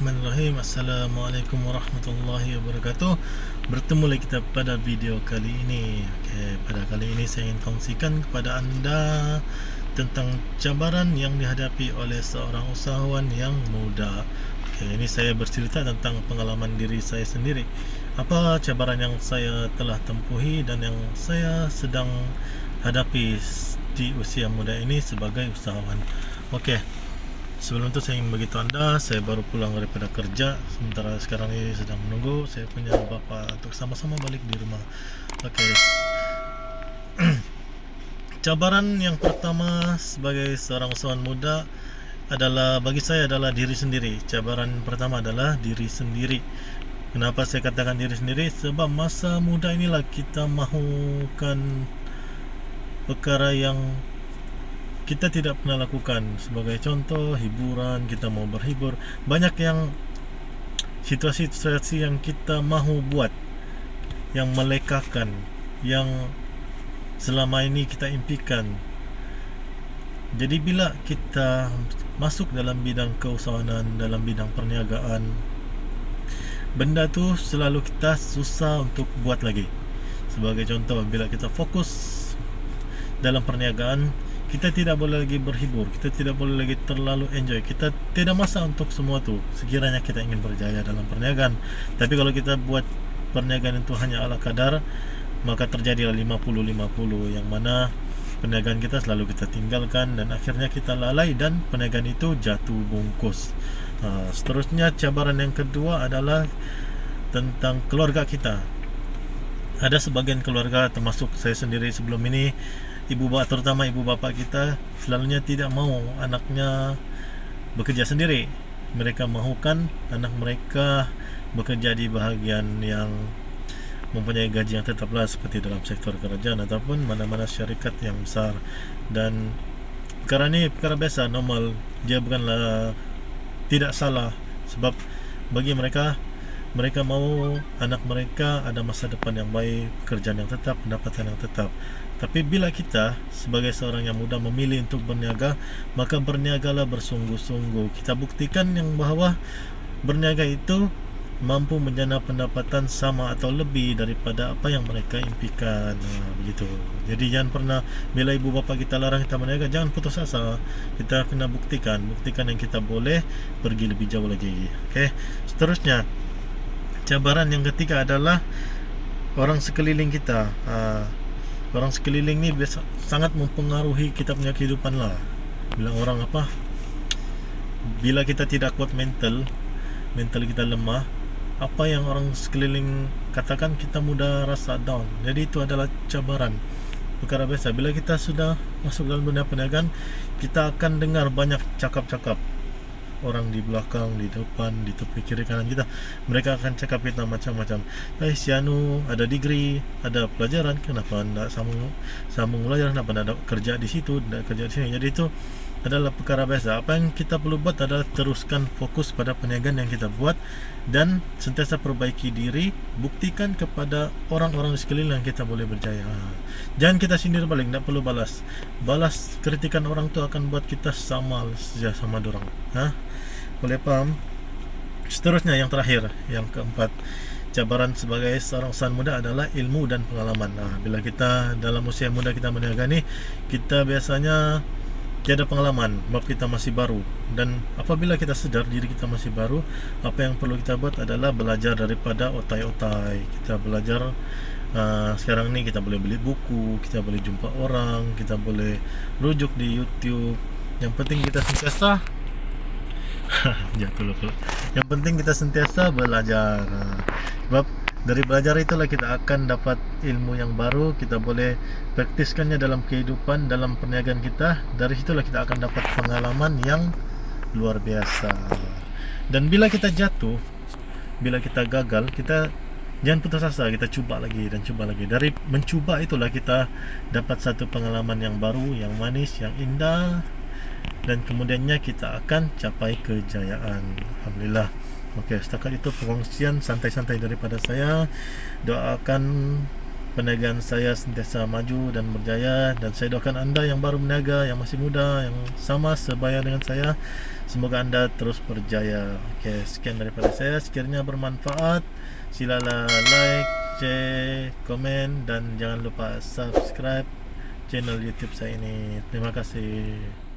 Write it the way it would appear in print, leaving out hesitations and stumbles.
Bismillahirrahmanirrahim. Assalamualaikum warahmatullahi wabarakatuh. Bertemu lagi kita pada video kali ini. Pada kali ini saya ingin kongsikan kepada anda tentang cabaran yang dihadapi oleh seorang usahawan yang muda. Ini saya bercerita tentang pengalaman diri saya sendiri. Apa cabaran yang saya telah tempuhi dan yang saya sedang hadapi di usia muda ini sebagai usahawan. Sebelum itu saya ingin beritahu anda, saya baru pulang daripada kerja. Sementara sekarang ini sedang menunggu saya punya bapa untuk sama-sama balik di rumah. Cabaran yang pertama sebagai seorang usahawan muda adalah, bagi saya, adalah diri sendiri. Cabaran pertama adalah diri sendiri. Kenapa saya katakan diri sendiri? Sebab masa muda inilah kita mahukan perkara yang kita tidak pernah lakukan. Sebagai contoh, hiburan, kita mau berhibur. Banyak yang situasi-situasi yang kita mahu buat, yang melekakan, yang selama ini kita impikan. Jadi bila kita masuk dalam bidang keusahawanan, dalam bidang perniagaan, benda tu selalu kita susah untuk buat lagi. Sebagai contoh, bila kita fokus dalam perniagaan, kita tidak boleh lagi berhibur, kita tidak boleh lagi terlalu enjoy. Kita tidak masa untuk semua tu sekiranya kita ingin berjaya dalam perniagaan. Tapi kalau kita buat perniagaan itu hanya ala kadar, maka terjadilah 50-50, yang mana perniagaan kita selalu kita tinggalkan dan akhirnya kita lalai dan perniagaan itu jatuh bungkus. Seterusnya, cabaran yang kedua adalah tentang keluarga kita. Ada sebagian keluarga, termasuk saya sendiri sebelum ini, terutama ibu bapa kita, selalunya tidak mau anaknya bekerja sendiri. Mereka mahukan anak mereka bekerja di bahagian yang mempunyai gaji yang tetaplah, seperti dalam sektor kerajaan ataupun mana-mana syarikat yang besar. Dan perkara ini perkara biasa, normal. Dia bukanlah tidak salah, sebab bagi mereka mahu anak mereka ada masa depan yang baik, pekerjaan yang tetap, pendapatan yang tetap. Tapi bila kita sebagai seorang yang muda memilih untuk berniaga, maka berniagalah bersungguh-sungguh. Kita buktikan yang bahawa berniaga itu mampu menjana pendapatan sama atau lebih daripada apa yang mereka impikan. Begitu. Jadi jangan pernah, bila ibu bapa kita larang kita berniaga, jangan putus asa. Kita kena buktikan yang kita boleh pergi lebih jauh lagi. Seterusnya, cabaran yang ketiga adalah orang sekeliling kita. Orang sekeliling ni biasa sangat mempengaruhi kita punya kehidupan lah. Bilang orang apa, bila kita tidak kuat mental kita lemah, apa yang orang sekeliling katakan, kita mudah rasa down. Jadi itu adalah cabaran, perkara biasa. Bila kita sudah masuk dalam dunia perniagaan, kita akan dengar banyak cakap-cakap orang di belakang, di depan, di tepi kiri kanan kita. Mereka akan cakap kita macam-macam. Si Anu ada degree, ada pelajaran, kenapa tidak sambung belajar, kenapa tidak ada kerja di situ, tidak kerja di sini. Jadi itu adalah perkara biasa. Apa yang kita perlu buat adalah teruskan fokus pada perniagaan yang kita buat dan sentiasa perbaiki diri. Buktikan kepada orang-orang di sekeliling yang kita boleh berjaya. Jangan kita sindir balik, tidak perlu balas kritikan orang tu akan buat kita sama dorang. Boleh faham? Seterusnya, yang terakhir, yang keempat, cabaran sebagai seorang usahawan muda adalah ilmu dan pengalaman. Bila kita dalam usia muda kita berniaga ni, kita biasanya tiada pengalaman, sebab kita masih baru. Dan apabila kita sedar diri kita masih baru, apa yang perlu kita buat adalah belajar daripada otai-otai. Kita belajar. Sekarang ni kita boleh beli buku, kita boleh jumpa orang, kita boleh rujuk di YouTube. Yang penting kita sentiasa yang penting kita sentiasa belajar. Sebab dari belajar itulah kita akan dapat ilmu yang baru. Kita boleh praktiskannya dalam kehidupan, dalam perniagaan kita. Dari situlah kita akan dapat pengalaman yang luar biasa. Dan bila kita jatuh, bila kita gagal, kita jangan putus asa. Kita cuba lagi dan cuba lagi. Dari mencuba itulah kita dapat satu pengalaman yang baru, yang manis, yang indah, dan kemudiannya kita akan capai kejayaan. Alhamdulillah. Setakat itu perkongsian santai-santai daripada saya. Doakan perniagaan saya sentiasa maju dan berjaya, dan saya doakan anda yang baru berniaga, yang masih muda, yang sama sebaya dengan saya, semoga anda terus berjaya. Okey, sekian daripada saya. Sekiranya bermanfaat, silalah like, share, komen, dan jangan lupa subscribe channel YouTube saya ini. Terima kasih.